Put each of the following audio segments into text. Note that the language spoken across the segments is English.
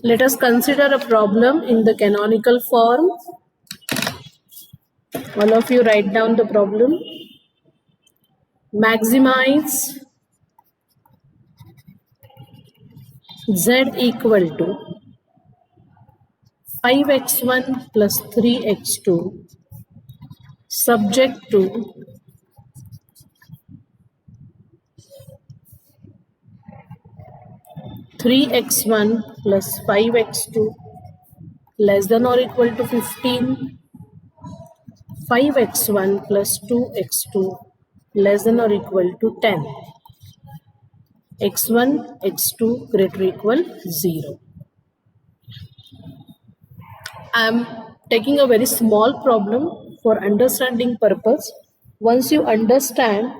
Let us consider a problem in the canonical form. All of you write down the problem. Maximize z equal to 5x1 plus 3x2 subject to 3x1 plus 5x2 less than or equal to 15, 5x1 plus 2x2 less than or equal to 10, x1, x2 greater or equal 0. I am taking a very small problem for understanding purpose. Once you understand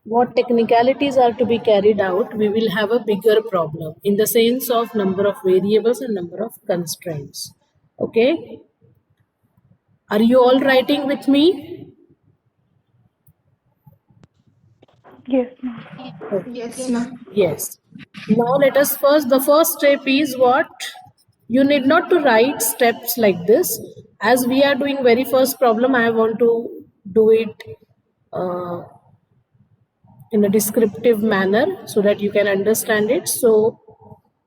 what technicalities are to be carried out, we will have a bigger problem in the sense of number of variables and number of constraints. Okay? Are you all writing with me? Yes, ma'am. Yes, ma'am. Yes. Now let us the first step is what? You need not to write steps like this. As we are doing very first problem, I want to do it uh, in a descriptive manner so that you can understand it. So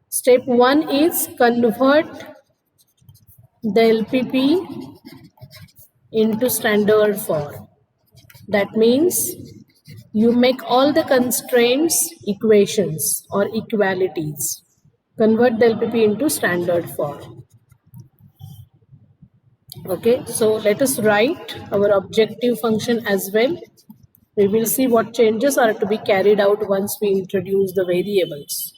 step 1 is convert the LPP into standard form. That means you make all the constraints equations or equalities. Convert the LPP into standard form. Okay, so let us write our objective function as well. We will see what changes are to be carried out once we introduce the variables.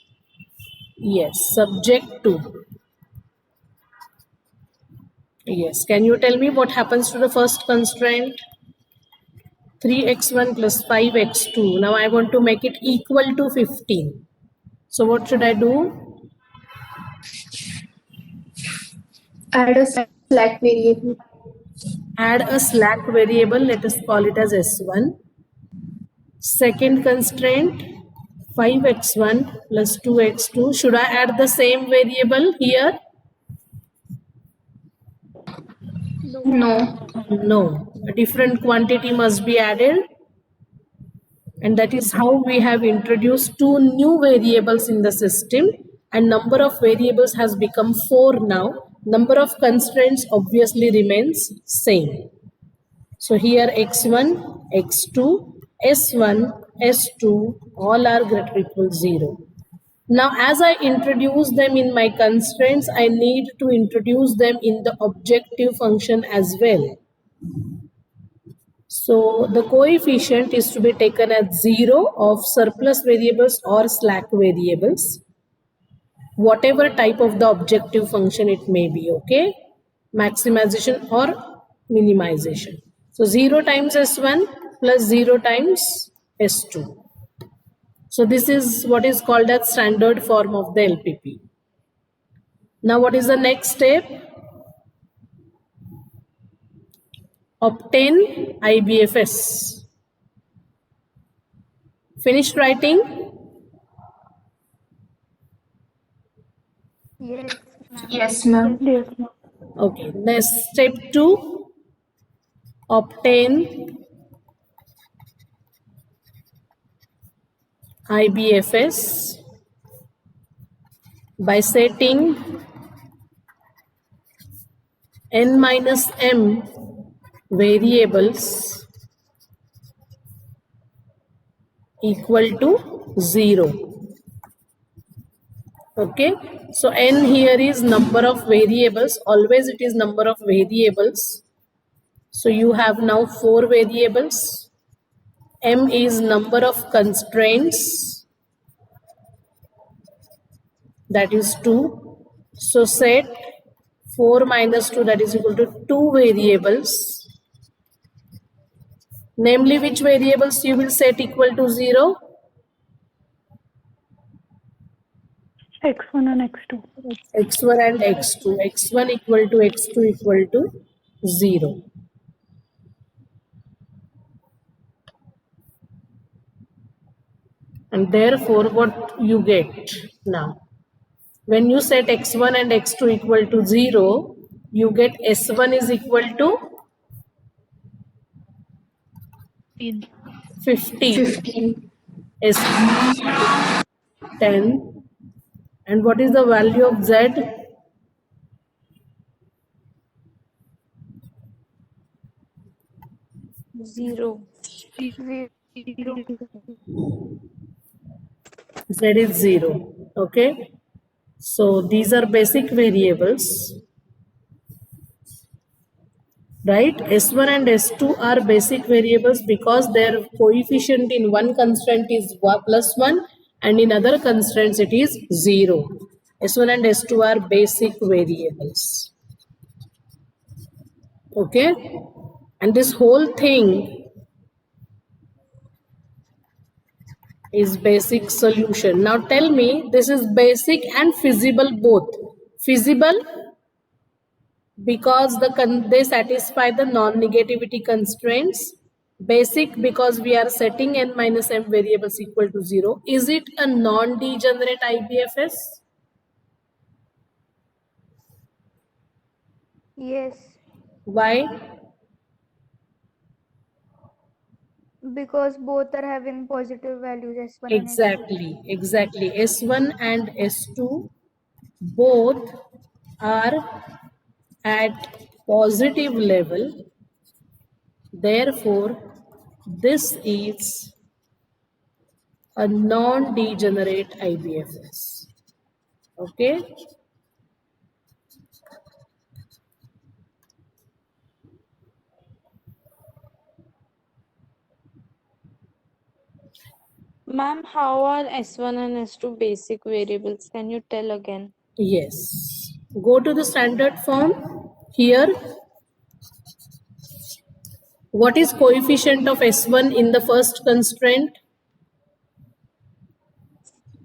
Yes, subject to. Yes, can you tell me what happens to the first constraint? 3x1 plus 5x2. Now I want to make it equal to 15. So what should I do? Add a slack variable. Add a slack variable. Let us call it as S1. Second constraint, 5x1 plus 2x2. Should I add the same variable here? No. No. A different quantity must be added. And that is how we have introduced two new variables in the system. And number of variables has become 4 now. Number of constraints obviously remains same. So here x1, x2, s1, s2 all are greater or equal 0. Now as I introduce them in my constraints, I need to introduce them in the objective function as well. So the coefficient is to be taken as 0 of surplus variables or slack variables, whatever type of the objective function it may be, okay? Maximization or minimization. So 0 times S1 plus 0 times S2. So this is what is called as standard form of the LPP. Now what is the next step? Obtain IBFS. Finished writing? Yes, ma'am. Yes, ma'am. Okay, next step 2, obtain IBFS by setting n minus m variables equal to 0. Okay, so n here is number of variables. Always it is number of variables. So you have now 4 variables. M is number of constraints, that is 2. So set 4 minus 2, that is equal to 2 variables. Namely, which variables you will set equal to 0? X1 and X2. X1 and X2. X1 equal to X2 equal to 0. And therefore, what you get now? When you set x1 and x2 equal to 0, you get s1 is equal to 50, 15. s2 10, and what is the value of z? 0. Z is 0. Okay, so these are basic variables, right? S1 and S2 are basic variables because their coefficient in one constraint is +1 and in other constraints it is 0. S1 and S2 are basic variables. Okay, and this whole thing is basic solution. Now tell me, this is basic and feasible both. Feasible because they satisfy the non-negativity constraints. Basic because we are setting n minus m variables equal to 0. Is it a non-degenerate IBFS? Yes, Why? because both are having positive values S1 and S2. Exactly. S1 and S2 both are at positive level. Therefore, this is a non-degenerate IBFS. Okay. Ma'am, how are S1 and S2 basic variables? Can you tell again? Yes. Go to the standard form. Here, what is coefficient of S1 in the first constraint?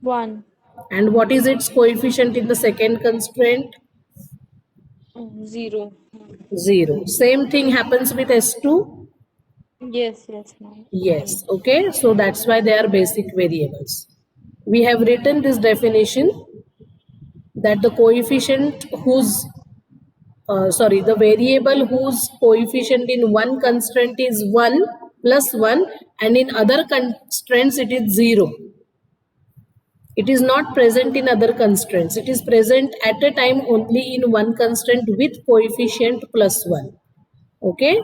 1, And what is its coefficient in the second constraint? 0. 0. Same thing happens with S2? Yes, ma'am. Yes. Okay. So that's why they are basic variables. We have written this definition that the coefficient the variable whose coefficient in one constraint is 1 plus 1 and in other constraints it is 0. It is not present in other constraints. It is present at a time only in one constraint with coefficient plus 1. Okay.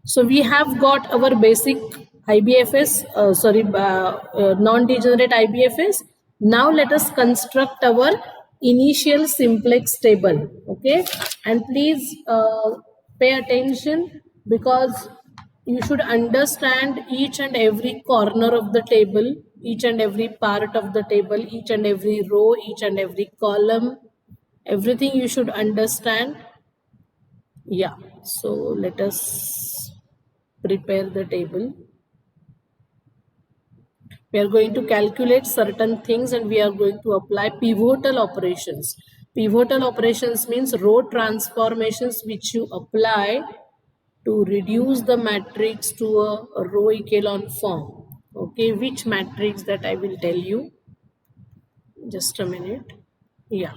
So we have got our basic IBFS, non-degenerate IBFS. Now let us construct our initial simplex table. Okay, and please pay attention because you should understand each and every corner of the table, each and every part of the table, each and every row, each and every column. Everything you should understand. Yeah, so let us prepare the table. We are going to calculate certain things and we are going to apply pivotal operations. Pivotal operations means row transformations which you apply to reduce the matrix to a row echelon form. Okay, which matrix that I will tell you. Just a minute. Yeah.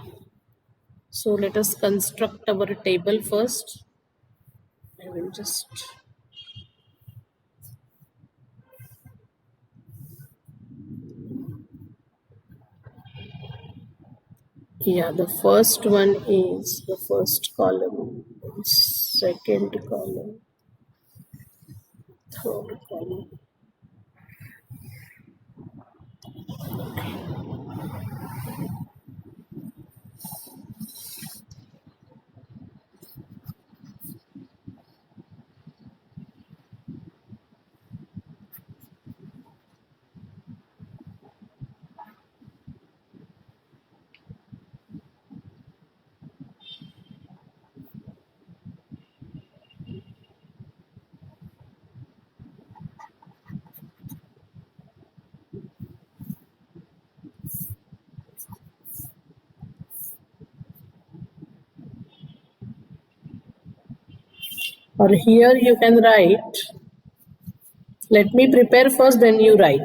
So let us construct our table first. I will just... Yeah, the first one is the first column, second column, third column. Or here you can write, let me prepare first, then you write.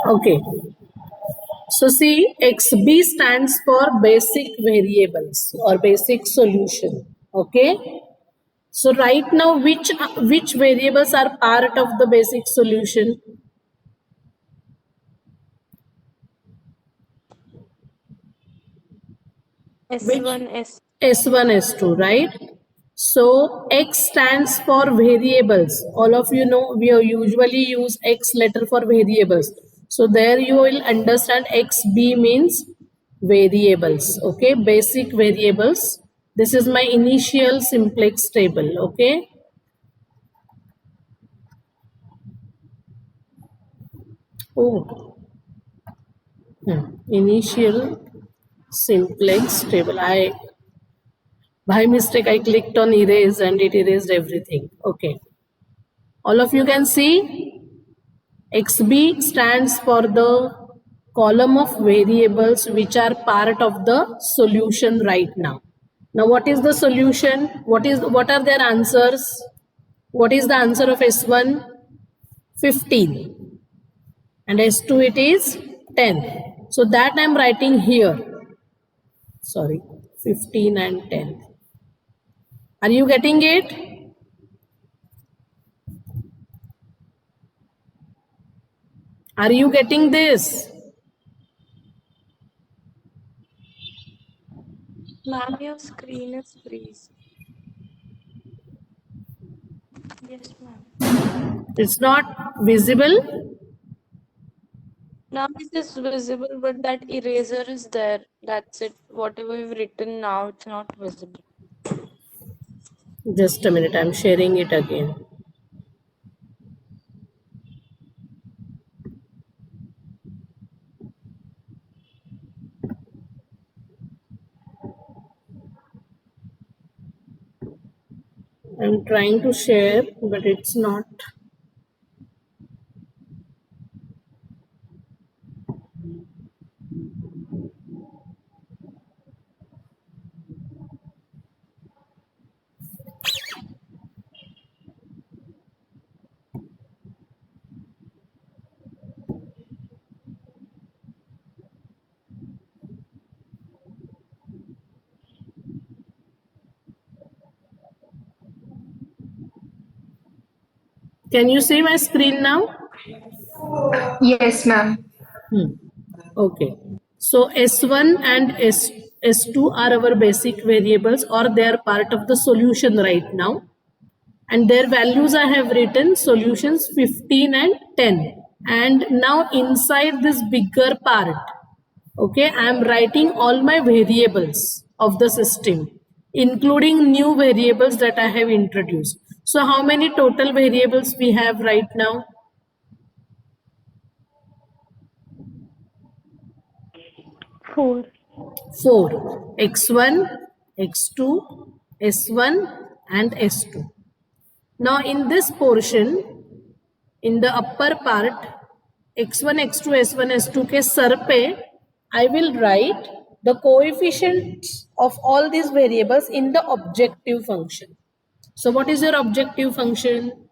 Okay. So see, XB stands for basic variables or basic solution. Okay. So right now, which variables are part of the basic solution? S1, S. S1, S2, right? So X stands for variables. All of you know we usually use X letter for variables. So there you will understand XB means variables. Okay, basic variables. This is my initial simplex table. Okay. Oh, initial simplex table. By mistake I clicked on erase and it erased everything. Okay. All of you can see XB stands for the column of variables which are part of the solution right now. Now what is the solution? What are their answers? What is the answer of S1? 15. And S2 it is 10. So that I am writing here. Sorry, 15 and 10. Are you getting it? Are you getting this? Ma'am, your screen is freeze. Yes, ma'am. It's not visible. Now it is visible, but that eraser is there. That's it. Whatever we've written now, it's not visible. Just a minute, I'm sharing it again. I'm trying to share, but it's not. Can you see my screen now? Yes, ma'am. Okay. So S1 and S2 are our basic variables, or they are part of the solution right now. And their values I have written solutions 15 and 10. And now inside this bigger part, okay, I am writing all my variables of the system, including new variables that I have introduced. So how many total variables we have right now? 4. 4. X1, X2, S1 and S2. Now in this portion, in the upper part, X1, X2, S1, S2 के sir पे, I will write the coefficients of all these variables in the objective function. So what is your objective function?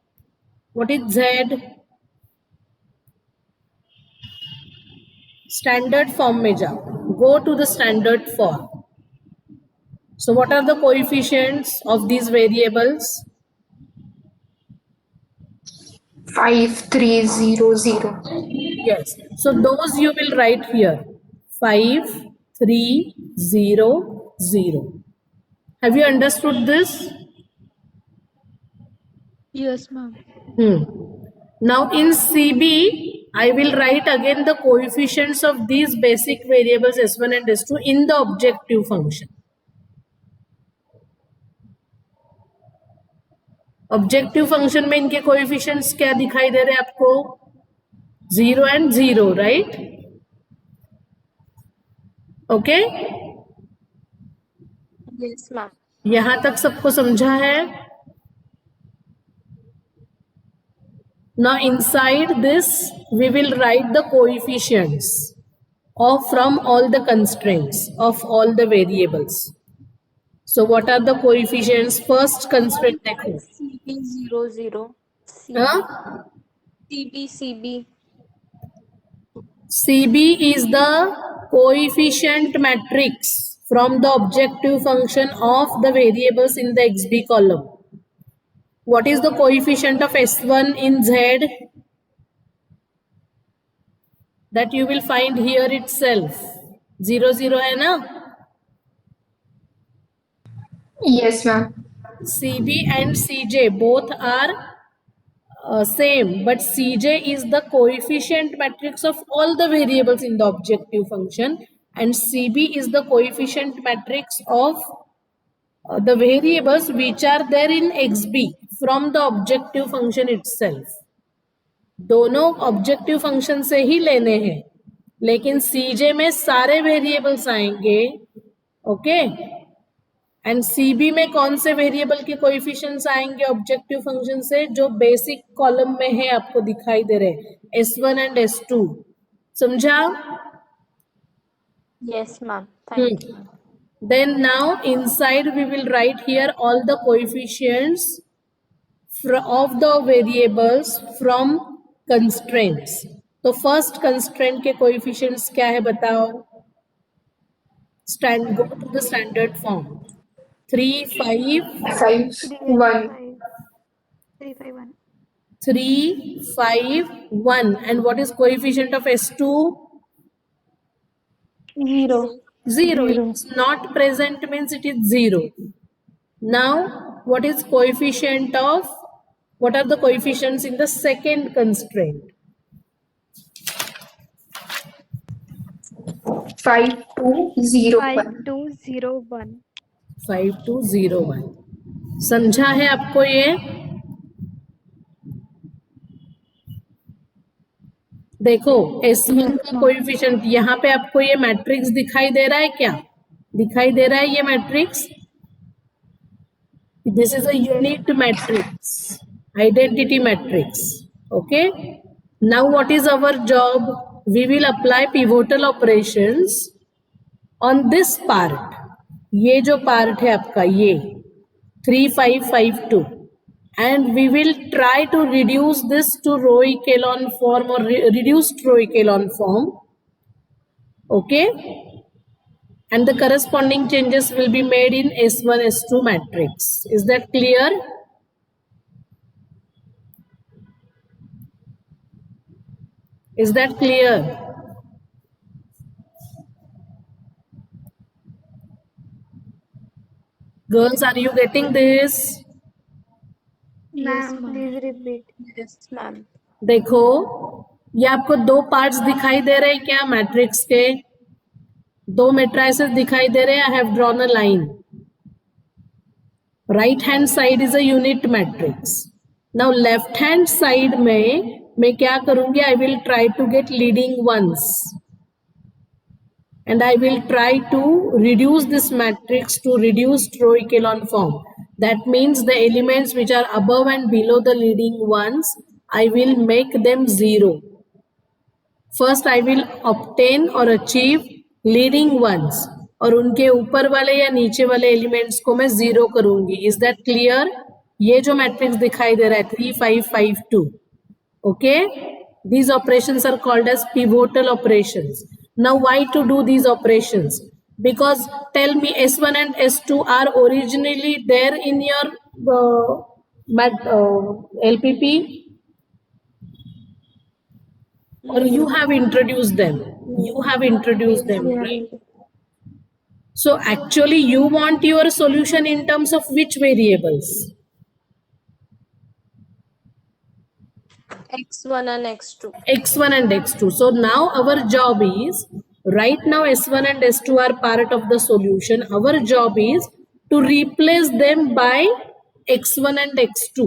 What is Z? Standard form में जाओ. Go to the standard form. So what are the coefficients of these variables? 5, 3, 0, 0. Yes. So those you will write here. 5, 3, 0, 0. Have you understood this? Yes, ma'am. Now in CB, I will write again the coefficients of these basic variables S1 and S2 in the objective function. Objective function में इनके coefficients क्या दिखाई दे रहे हैं आपको? 0 and 0, right? Okay, Yes, ma'am. यहां तक सबको समझा है? Now inside this we will write the coefficients of from all the constraints of all the variables. So what are the coefficients? First constraint देखो. CB 0, 0. Huh? CB, CB. CB is the coefficient matrix from the objective function of the variables in the XB column. What is the coefficient of S1 in Z? That you will find here itself. 0, 0 है ना? Yes, ma'am. CB and CJ both are same, but Cj is the coefficient matrix of all the variables in the objective function, and Cb is the coefficient matrix of the variables which are there in XB from the objective function itself. दोनों objective function से ही लेने हैं, लेकिन Cj में सारे variables आएंगे, okay, and CB में कौन से वेरिएबल के कोएफिशिएंट्स आएंगे ऑब्जेक्टिव फंक्शन से? जो बेसिक कॉलम में है, आपको दिखाई दे रहे, S1 एंड S2. समझा? Yes, ma'am. Thank you. Then now inside we will write here all the coefficients of the variables from constraints. तो फर्स्ट कंस्ट्रेंट के कोएफिशिएंट्स क्या है बताओ? Go to the standard form. 3, 5, 5, 1. 3, 5, 1. 3, 5, 1. And what is coefficient of S2? 0. 0. It's not present means it is 0. Now, what is coefficient of, what are the coefficients in the second constraint? 5, 2, 0, 1. 5, 2, 0, 1. 5, 2, 0, 1. समझा है आपको ये? देखो S1 का coefficient, यहाँ पे आपको ये मैट्रिक्स दिखाई दे रहा है क्या? दिखाई दे रहा है ये matrix? This is a unit matrix, identity matrix. Okay. Now what is our job? We will apply pivotal operations on this part. ये जो part है आपका ये 3, 5, 5, 2, and we will try to reduce this to row echelon form or reduced row echelon form. Okay. And the corresponding changes will be made in S1, S2 matrix. Is that clear? Is that clear? Girls, are you getting this? Ma'am, please repeat. Yes, ma'am. देखो, ये आपको दो parts दिखाई दे रहे हैं क्या matrix के? दो मेट्राइसेस दिखाई दे रहे हैं. I have drawn a line. Right hand side is a unit matrix. Now left hand side में मैं क्या करूंगी? I will try to get leading ones and I will try to reduce this matrix to reduced row echelon form. That means the elements which are above and below the leading ones, I will make them 0. First I will obtain or achieve leading ones और उनके ऊपर वाले या नीचे वाले elements को मैं 0 करूंगी. Is that clear? ये जो मैट्रिक्स दिखाई दे रहा है 3, 5, 5, 2. Okay? These operations are called as pivotal operations. Now why to do these operations? Because tell me, S1 and S2 are originally there in your LPP, or you have introduced them? You have introduced them, right? So actually you want your solution in terms of which variables? X1 and X2. X1 and X2. So now our job is, right now S1 and S2 are part of the solution. Our job is to replace them by X1 and X2.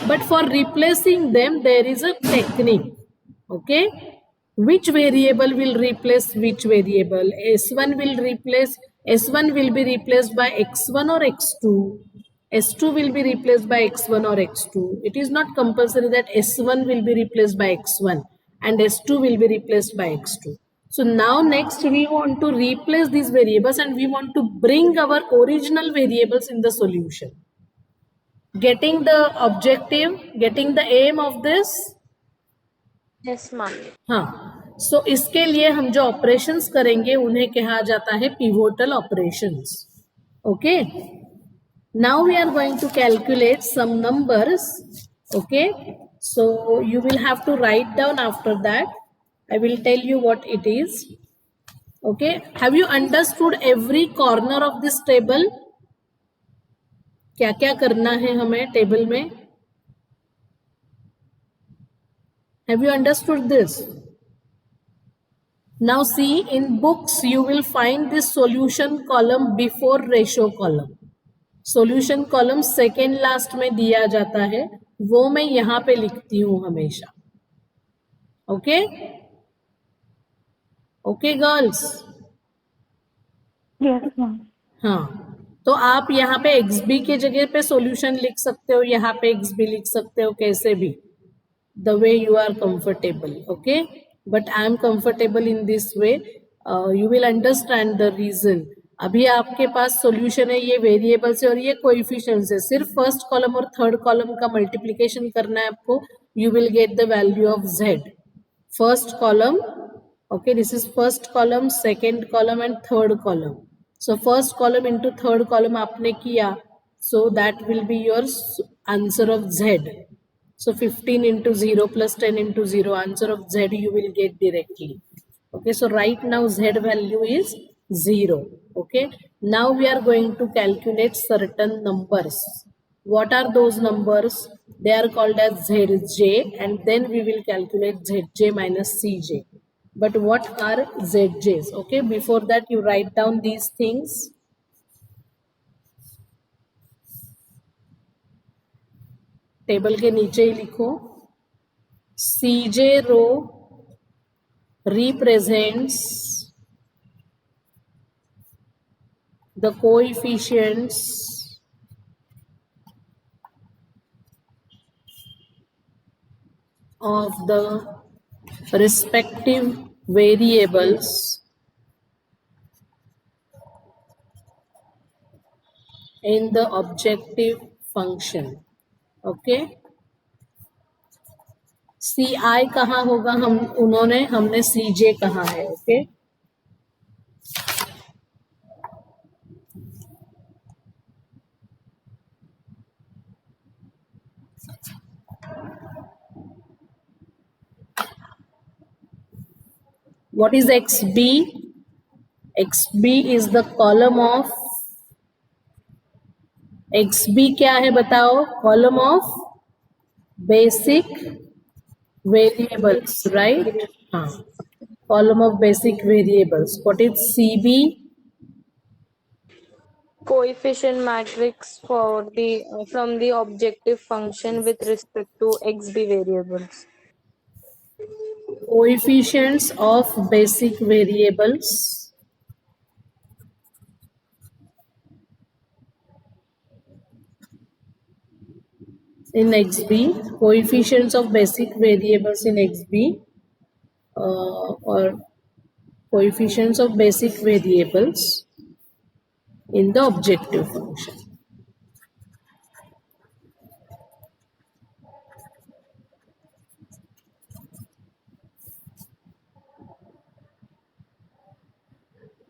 But for replacing them, there is a technique. Okay? Which variable will replace which variable? S1 will be replaced by X1 or X2. S2 will be replaced by X1 or X2. It is not compulsory that S1 will be replaced by X1 and S2 will be replaced by X2. So now next we want to replace these variables and we want to bring our original variables in the solution. Getting the objective, getting the aim of this? Yes, ma'am. हाँ, सो इसके लिए हम जो operations करेंगे उन्हें कहा जाता है pivotal operations. Okay, now we are going to calculate some numbers. Okay, so you will have to write down. After that I will tell you what it is. Okay, have you understood every corner of this table? क्या क्या करना है हमें table में? Have you understood this? Now see, in books you will find this solution column before ratio column. Solution column second last में दिया जाता है, वो मैं यहां पे लिखती हूं हमेशा. Okay okay girls? Yes, ma'am. हाँ, तो आप यहाँ पे एक्स बी के जगह पे सॉल्यूशन लिख सकते हो, यहाँ पे एक्स बी लिख सकते हो, कैसे भी, the way you are comfortable. Okay, but I am comfortable in this way. You will understand the reason. अभी आपके पास सॉल्यूशन है, ये वेरिएबल्स है और ये कोएफिशिएंट्स है. सिर्फ फर्स्ट कॉलम और थर्ड कॉलम का मल्टीप्लिकेशन करना है आपको. You will get the value of Z. First column, okay, this is first column, second column and third column. So first column into third column आपने किया, so that will be your answer of Z. So 15 into 0 plus 10 into 0, answer of Z you will get directly. Okay, so right now Z value is 0. Okay, now we are going to calculate certain numbers. What are those numbers? They are called as Zj, and then we will calculate Zj minus Cj. But what are ZJs? Okay, before that you write down these things. Table के नीचे ही लिखो. CJ row represents the coefficients of the respective variables in the objective function. Okay, CI कहाँ होगा? हमने CJ कहा है. Okay, what is XB? XB is the column of, XB क्या है बताओ? Column of basic variables, right? हाँ, column of basic variables. What is CB? Coefficient matrix for the from the objective function with respect to xb variables. Coefficients of basic variables in XB. Coefficients of basic variables in XB, or coefficients of basic variables in the objective function.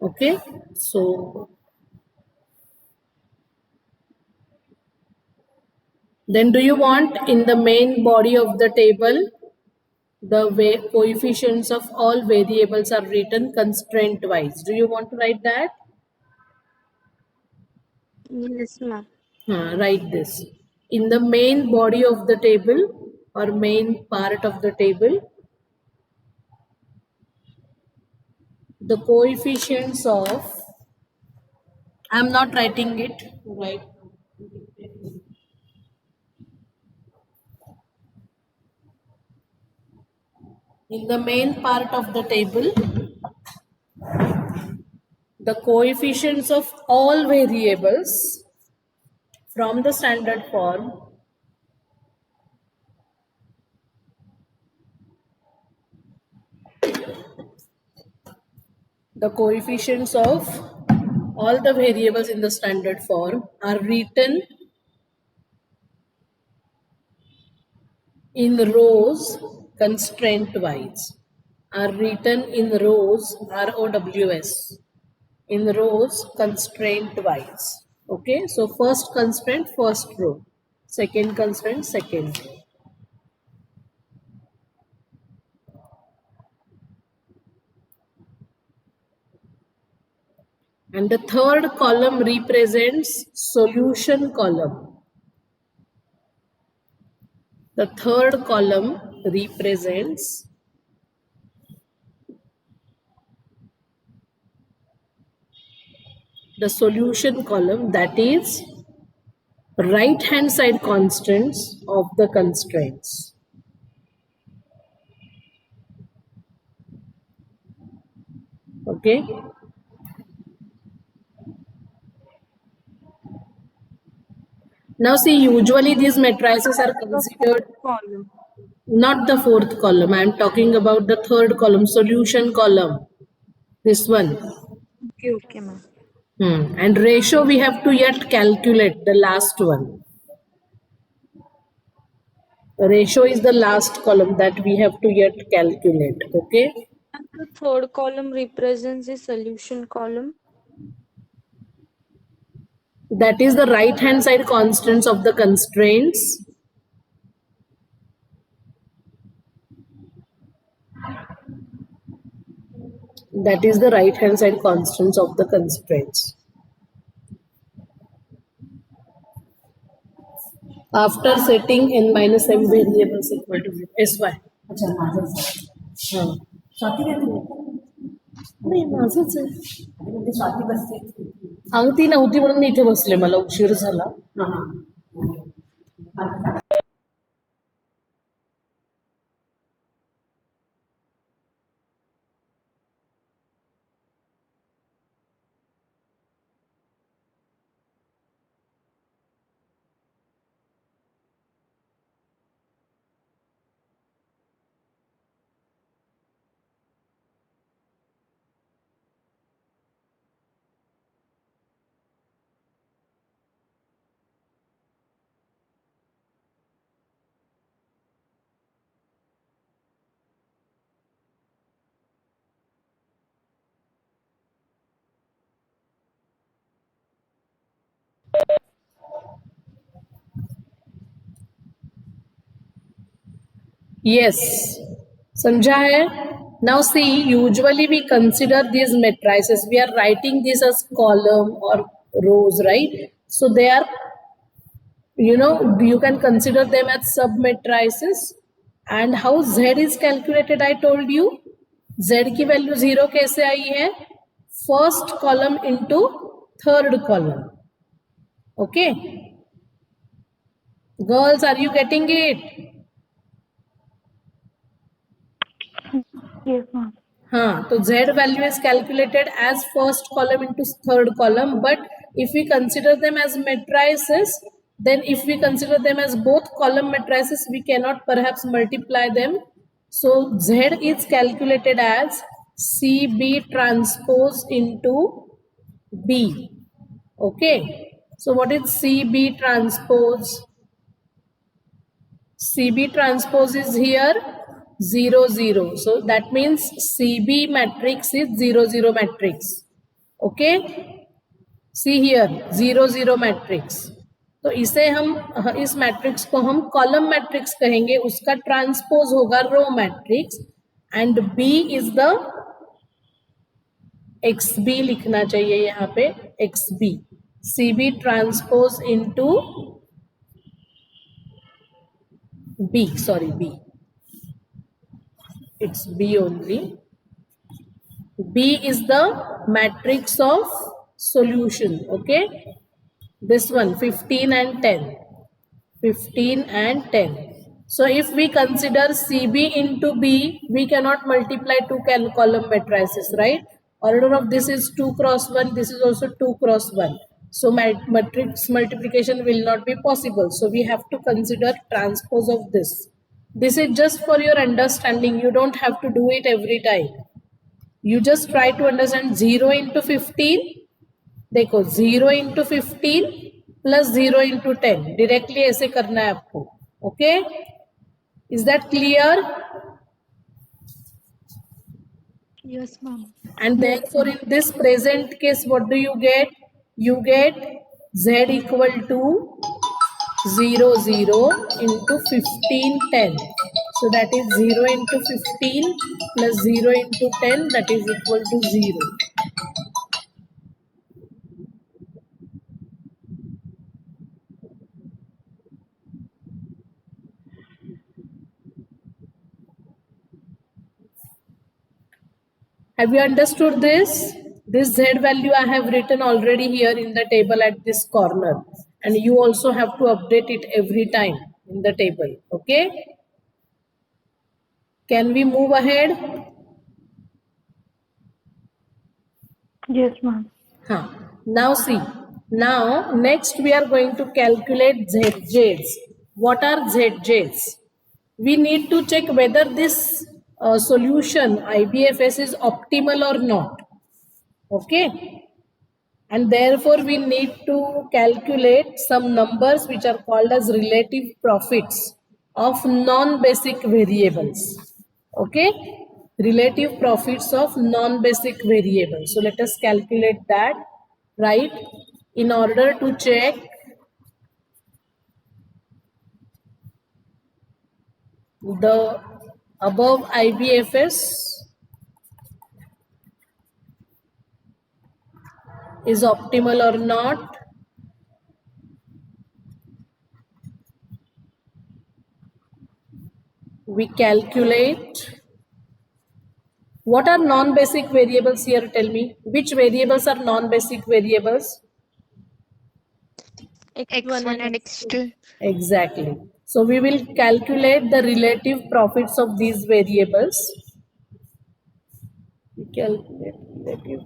Okay, so then do you want in the main body of the table the coefficients of all variables are written constraint wise? Do you want to write that? Yes, ma'am. Write this. In the main body of the table or main part of the table, the coefficients of, I am not writing it, right? In the main part of the table, the coefficients of all variables from the standard form the coefficients of all the variables in the standard form are written in rows constraint wise, are written in rows, ROWS, in rows constraint wise. Okay, so first constraint, first row, second constraint, second row. And the third column represents solution column. The third column represents the solution column, that is right hand side constants of the constraints. Okay. Now see, usually these matrices are considered Column. not the fourth column. I am talking about the third column, solution column. This one. Okay, ma'am. And ratio we have to yet calculate, the last one. Ratio is the last column that we have to yet calculate. Okay. And the third column represents the solution column. That is the right hand side constants of the constraints. That is the right hand side constants of the constraints. After setting n minus m variables equal to sy. अच्छा माझंच हां. स्वाती काय तू नाही माझंच आहे. म्हणजे स्वाती बसते अंगठी नव्हती म्हणून मी इथे बसले, मला उशीर झाला. हा हा Yes, समझा है? Now see, usually we consider these matrices. We are writing this as column or rows, right? So they are, you can consider them as sub matrices. And how Z is calculated, I told you. Z की value 0 कैसे आई है? First column into third column. Okay. Girls, are you getting it? Yes, ma'am. हाँ, तो Z value is calculated as first column into third column, but if we consider them as matrices, then if we consider them as both column matrices, we cannot perhaps multiply them. So Z is calculated as CB transpose into B. Okay. So what is CB transpose? CB transpose is here 0, 0. So that means CB matrix is 0, 0 matrix. Okay. See here 0, 0 matrix. तो इसे हम इस matrix को हम column matrix कहेंगे, उसका transpose होगा row matrix, and B is the X B लिखना चाहिए यहाँ पे, X B, C B transpose into B, sorry B, it's B only. B is the matrix of solution. Okay, this one 15 and 10, 15 and 10. So if we consider CB into B, we cannot multiply two column matrices, right? Order of this is 2 cross 1, this is also 2 cross 1. So matrix multiplication will not be possible. So we have to consider transpose of this. This is just for your understanding. You don't have to do it every time. You just try to understand 0 into 15. देखो 0 into 15 plus 0 into 10. Directly ऐसे करना है आपको. Okay? Is that clear? Yes, ma'am. And therefore, in this present case, what do you get? You get z equal to 0, 0 into 15, 10. So that is 0 into 15 plus 0 into 10, that is equal to 0. Have you understood this? This z value I have written already here in the table at this corner. And you also have to update it every time in the table. Okay? Can we move ahead? Yes, ma'am. Huh. Now see. Now next we are going to calculate ZJs. What are ZJs? We need to check whether this solution IBFS is optimal or not. Okay? And therefore we need to calculate some numbers which are called as relative profits of non-basic variables. Okay? Relative profits of non-basic variables. So let us calculate that, right? In order to check the above IBFS is optimal or not, we calculate. What are non-basic variables here? Tell me. Which variables are non-basic variables? X1 and X2. Exactly. So we will calculate the relative profits of these variables. We calculate relative.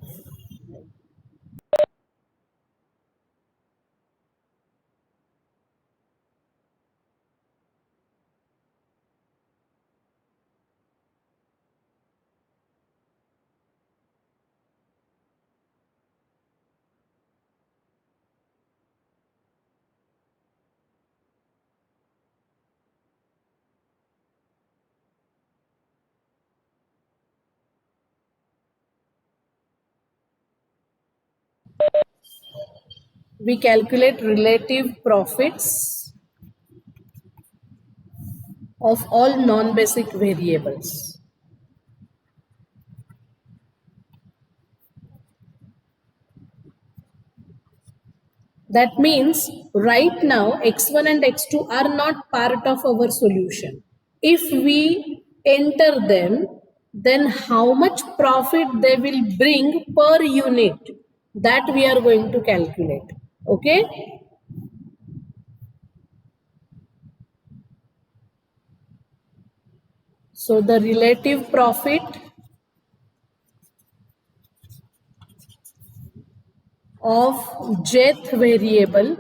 We calculate relative profits of all non-basic variables. That means right now x1 and x2 are not part of our solution. If we enter them, then how much profit they will bring per unit, that we are going to calculate. Okay? So the relative profit of jth variable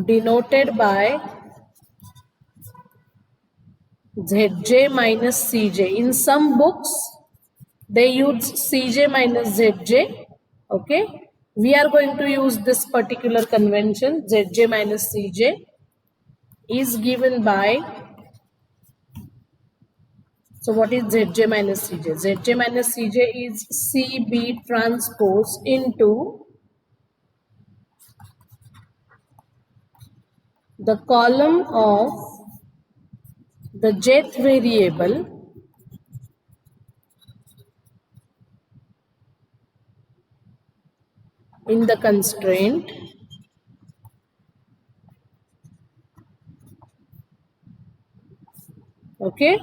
denoted by Zj minus Cj. In some books, they use Cj minus Zj. Okay. We are going to use this particular convention. Zj minus Cj is given by. So what is Zj minus Cj? Zj minus Cj is Cb transpose into the column of the jth variable in the constraint okay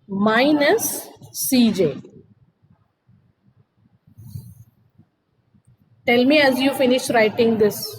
minus Cj. Tell me as you finish writing this.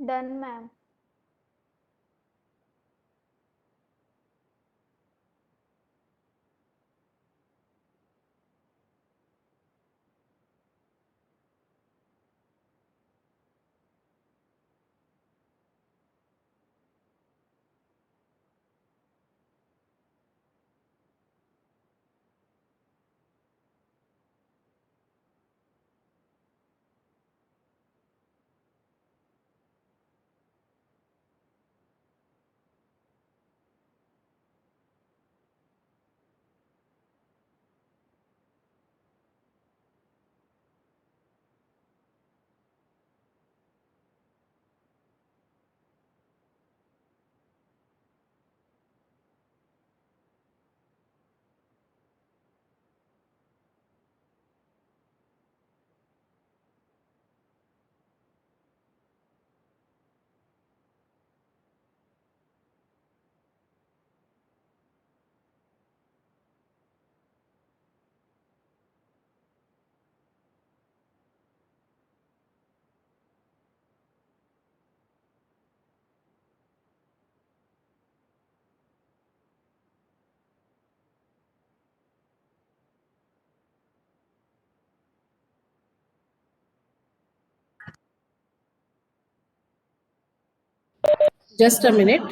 Done, ma'am. Just a minute.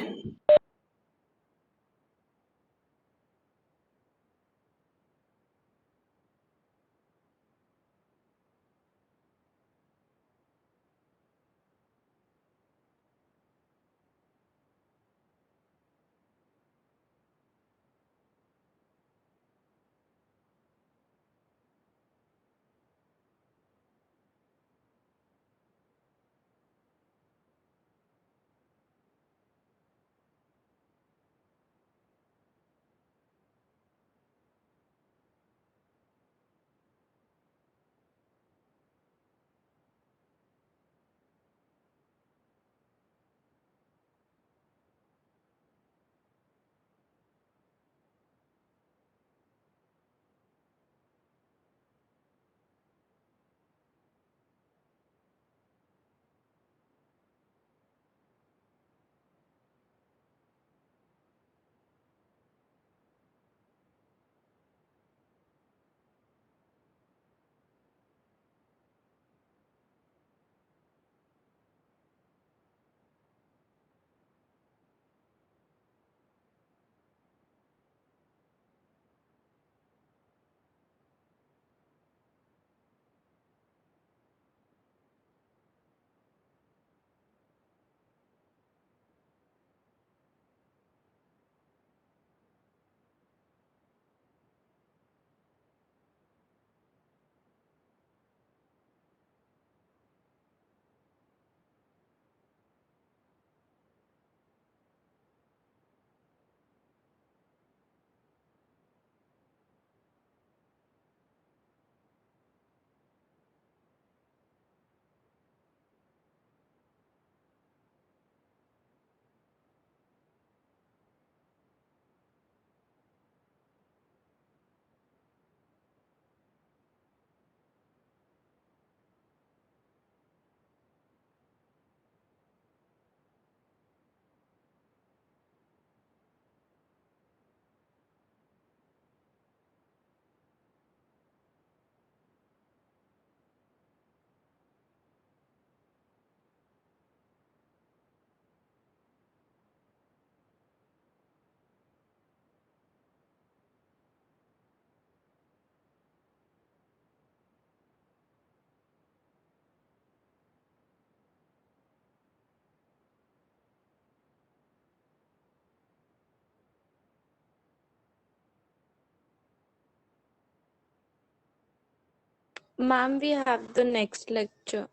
Ma'am, we have the next lecture.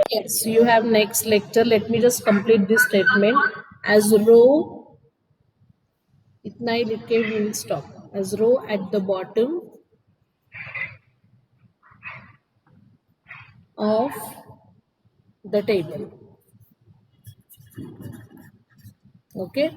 Yes, you have next lecture. Let me just complete this statement. As row, इतना ही लिख के we will stop. As row at the bottom of the table. Okay.